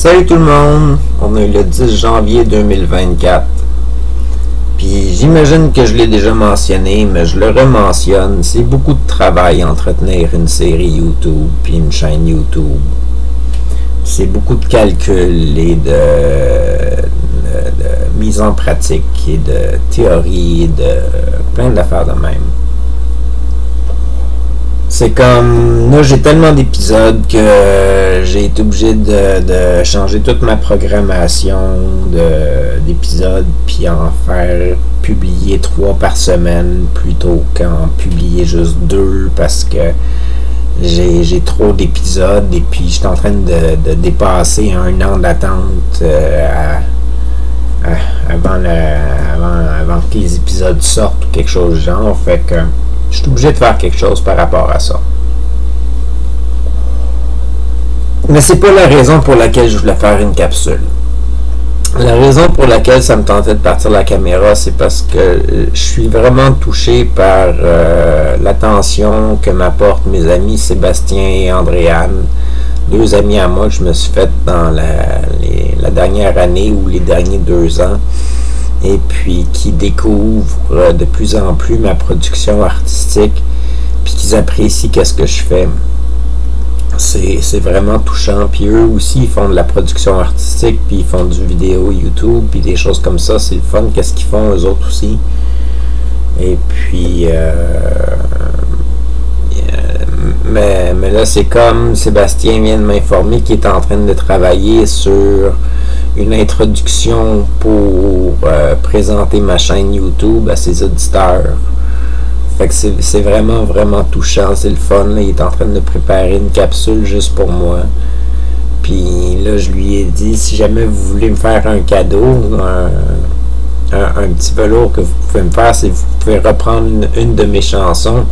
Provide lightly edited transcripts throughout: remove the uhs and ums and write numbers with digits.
Salut tout le monde, on est le 10 janvier 2024. Puis j'imagine que je l'ai déjà mentionné, mais je le rementionne, c'est beaucoup de travail entretenir une série YouTube puis une chaîne YouTube. C'est beaucoup de calculs et de mise en pratique et de théorie et de plein d'affaires de même. C'est comme, là j'ai tellement d'épisodes que j'ai été obligé de changer toute ma programmation d'épisodes puis en faire publier 3 par semaine plutôt qu'en publier juste 2 parce que j'ai trop d'épisodes et puis je suis en train de dépasser 1 an d'attente avant que les épisodes sortent ou quelque chose du genre, fait que je suis obligé de faire quelque chose par rapport à ça. Mais c'est pas la raison pour laquelle je voulais faire une capsule. La raison pour laquelle ça me tentait de partir la caméra, c'est parce que je suis vraiment touché par l'attention que m'apportent mes amis Sébastien et Andréane, 2 amis à moi que je me suis fait dans la dernière année ou les derniers 2 ans. Et puis qui découvrent de plus en plus ma production artistique, puis qu'ils apprécient qu'est-ce que je fais. C'est vraiment touchant. Puis eux aussi, ils font de la production artistique, puis ils font du vidéo YouTube, puis des choses comme ça. C'est le fun, qu'est-ce qu'ils font eux autres aussi. Et puis, mais là, c'est comme Sébastien vient de m'informer qu'il est en train de travailler sur une introduction pour présenter ma chaîne YouTube à ses auditeurs. Fait que c'est vraiment touchant, c'est le fun. Là. Il est en train de préparer une capsule juste pour moi. Puis là, je lui ai dit, si jamais vous voulez me faire un cadeau, un petit velours que vous pouvez me faire, c'est que vous pouvez reprendre une de mes chansons,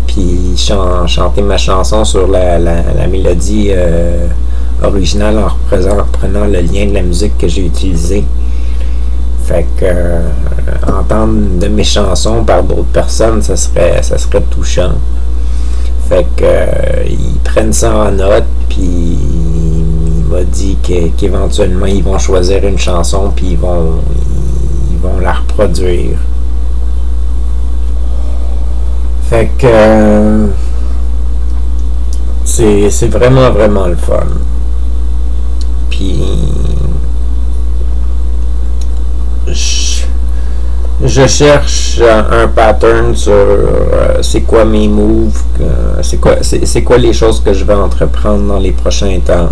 puis chanter ma chanson sur la mélodie original en reprenant le lien de la musique que j'ai utilisé. Fait que entendre de mes chansons par d'autres personnes, ça serait touchant. Fait que ils prennent ça en note, puis il m'a dit qu'éventuellement ils vont choisir une chanson puis ils vont la reproduire. Fait que c'est vraiment le fun. Puis je cherche un pattern sur c'est quoi mes moves, c'est quoi les choses que je vais entreprendre dans les prochains temps.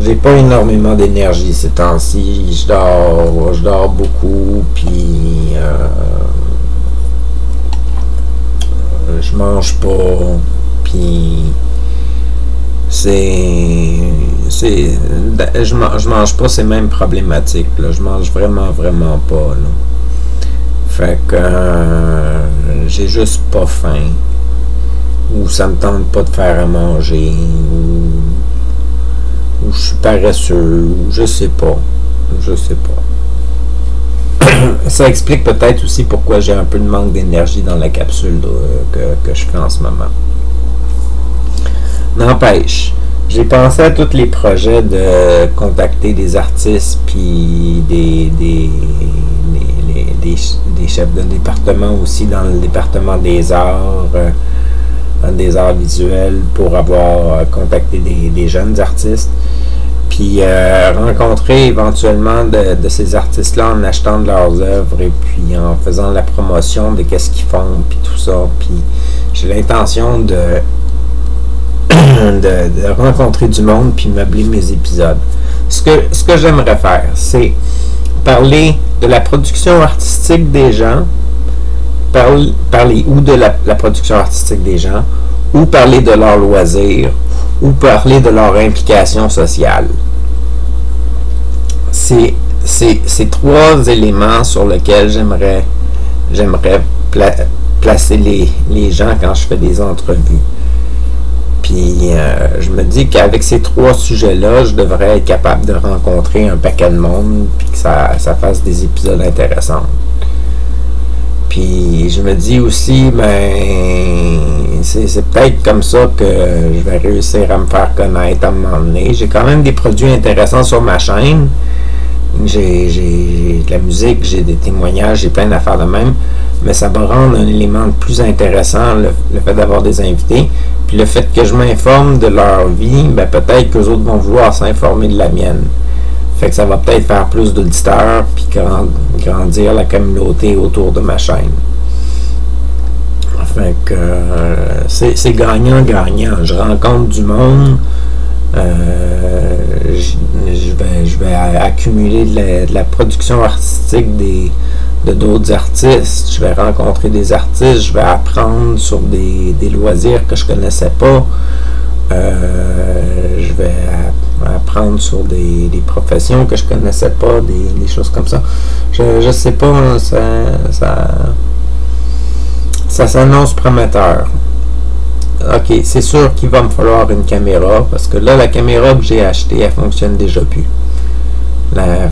J'ai pas énormément d'énergie ces temps-ci, je dors beaucoup, puis je mange pas, puis je mange pas, c'est même problématique là. Je mange vraiment pas là. Fait que j'ai juste pas faim, ou ça me tente pas de faire à manger, ou je suis paresseux, ou je sais pas. Ça explique peut-être aussi pourquoi j'ai un peu de manque d'énergie dans la capsule que je fais en ce moment. N'empêche, j'ai pensé à tous les projets de contacter des artistes puis des chefs de département aussi dans le département des arts visuels pour avoir contacté des jeunes artistes. Puis rencontrer éventuellement de ces artistes-là en achetant de leurs œuvres et puis en faisant la promotion de qu'est-ce qu'ils font puis tout ça. Puis j'ai l'intention de rencontrer du monde puis meubler mes épisodes. Ce que j'aimerais faire, c'est parler de la production artistique des gens, parler ou de la production artistique des gens, ou parler de leurs loisirs, ou parler de leur implication sociale. C'est 3 éléments sur lesquels j'aimerais placer les gens quand je fais des entrevues. Puis je me dis qu'avec ces 3 sujets-là, je devrais être capable de rencontrer un paquet de monde puis que ça fasse des épisodes intéressants. Puis je me dis aussi, c'est peut-être comme ça que je vais réussir à me faire connaître à un moment donné. J'ai quand même des produits intéressants sur ma chaîne. J'ai de la musique, j'ai des témoignages, j'ai plein d'affaires de même. Mais ça va rendre un élément plus intéressant, le fait d'avoir des invités. Puis le fait que je m'informe de leur vie, ben peut-être qu'eux autres vont vouloir s'informer de la mienne. Fait que ça va peut-être faire plus d'auditeurs, puis grandir la communauté autour de ma chaîne. Fait que c'est gagnant-gagnant. Je rencontre du monde, je vais accumuler de la production artistique de d'autres artistes. Je vais rencontrer des artistes, je vais apprendre sur des loisirs que je connaissais pas. Je vais apprendre sur des professions que je connaissais pas, des choses comme ça. Je sais pas, ça s'annonce prometteur. Ok, c'est sûr qu'il va me falloir une caméra, parce que là, la caméra que j'ai achetée, elle fonctionne déjà plus.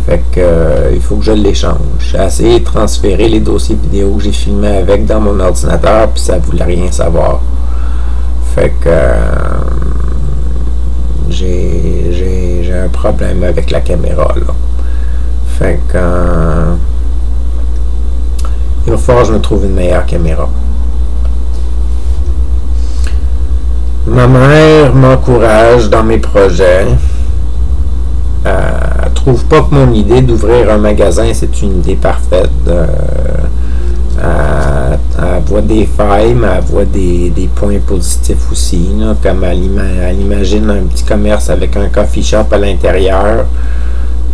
Fait que il faut que je l'échange. J'ai essayé de transférer les dossiers vidéo que j'ai filmés avec dans mon ordinateur, puis ça voulait rien savoir. Fait que j'ai un problème avec la caméra là. Fait que il va falloir que je me trouve une meilleure caméra. Ma mère m'encourage dans mes projets. Elle trouve pas que mon idée d'ouvrir un magasin c'est une idée parfaite. Elle voit des failles, mais elle voit des points positifs aussi, là, comme elle imagine un petit commerce avec un coffee shop à l'intérieur,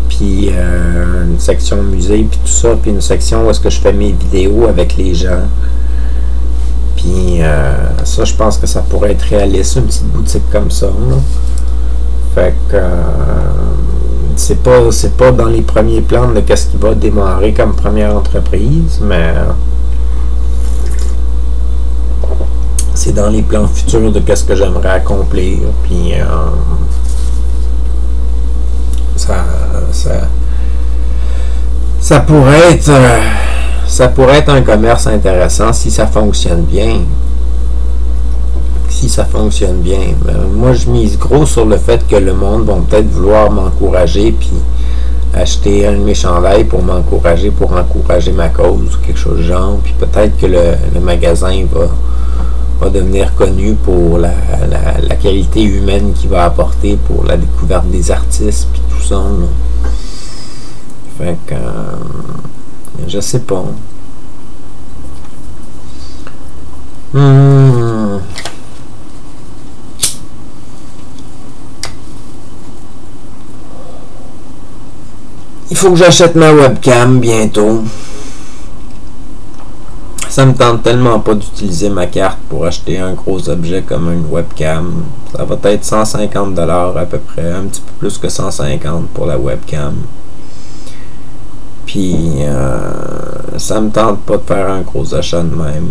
puis une section musée, puis tout ça, puis une section où est-ce que je fais mes vidéos avec les gens. Puis ça, je pense que ça pourrait être réaliste, une petite boutique comme ça, là. Fait que c'est pas dans les premiers plans de qu'est-ce qui va démarrer comme première entreprise, mais c'est dans les plans futurs de qu'est-ce que j'aimerais accomplir. Puis ça pourrait être un commerce intéressant si ça fonctionne bien. Si ça fonctionne bien. Moi, je mise gros sur le fait que le monde va peut-être vouloir m'encourager, puis acheter un de mes chandails pour m'encourager, pour encourager ma cause, ou quelque chose de genre. Puis peut-être que le magasin va devenir connu pour la qualité humaine qu'il va apporter, pour la découverte des artistes, puis tout ça, là. Fait que je sais pas. Il faut que j'achète ma webcam bientôt. Ça me tente tellement pas d'utiliser ma carte pour acheter un gros objet comme une webcam. Ça va être 150$ à peu près, un petit peu plus que 150$ pour la webcam. Puis ça me tente pas de faire un gros achat de même.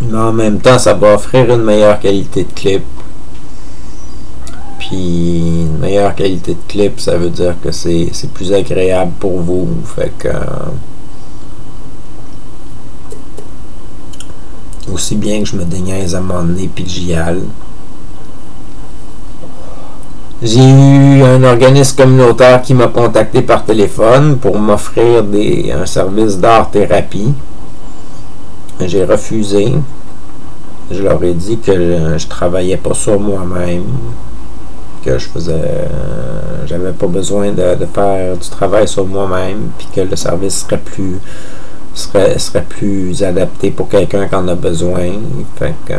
Mais en même temps, ça va offrir une meilleure qualité de clip. Puis une meilleure qualité de clip, ça veut dire que c'est plus agréable pour vous. Fait que aussi bien que je me déniaise à un moment donné puis que j'y aille. J'ai eu un organisme communautaire qui m'a contacté par téléphone pour m'offrir un service d'art-thérapie. J'ai refusé. Je leur ai dit que je travaillais pas sur moi-même, que j'avais pas besoin de faire du travail sur moi-même, puis que le service serait plus adapté pour quelqu'un qui en a besoin. Fait que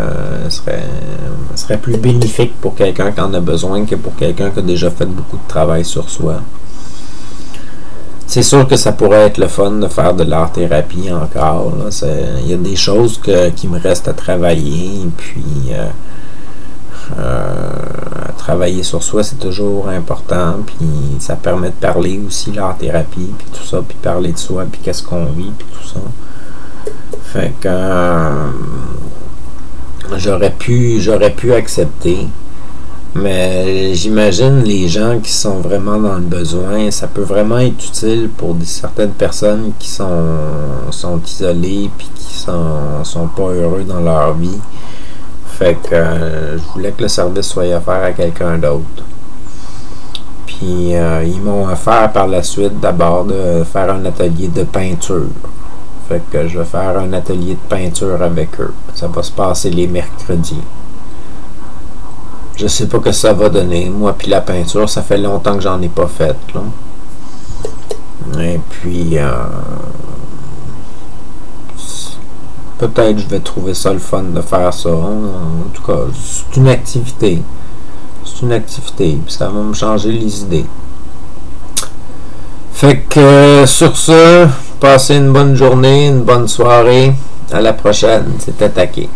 serait plus bénéfique pour quelqu'un qui en a besoin que pour quelqu'un qui a déjà fait beaucoup de travail sur soi. C'est sûr que ça pourrait être le fun de faire de l'art-thérapie encore. Il y a des choses qui me restent à travailler, puis travailler sur soi, c'est toujours important, puis ça permet de parler aussi, l'art-thérapie, puis tout ça, puis parler de soi, puis qu'est-ce qu'on vit, puis tout ça. Fait que j'aurais pu accepter Mais j'imagine les gens qui sont vraiment dans le besoin, ça peut vraiment être utile pour certaines personnes qui sont isolées puis qui sont pas heureux dans leur vie. Fait que je voulais que le service soit offert à quelqu'un d'autre. Puis ils m'ont offert par la suite d'abord de faire un atelier de peinture. Fait que je vais faire un atelier de peinture avec eux. Ça va se passer les mercredis. Je sais pas que ça va donner. Moi puis la peinture, ça fait longtemps que j'en ai pas fait, là. Et puis peut-être je vais trouver ça le fun de faire ça. En tout cas, c'est une activité. C'est une activité. Puis ça va me changer les idées. Fait que sur ce, passez une bonne journée, une bonne soirée. À la prochaine. C'est Attaqué.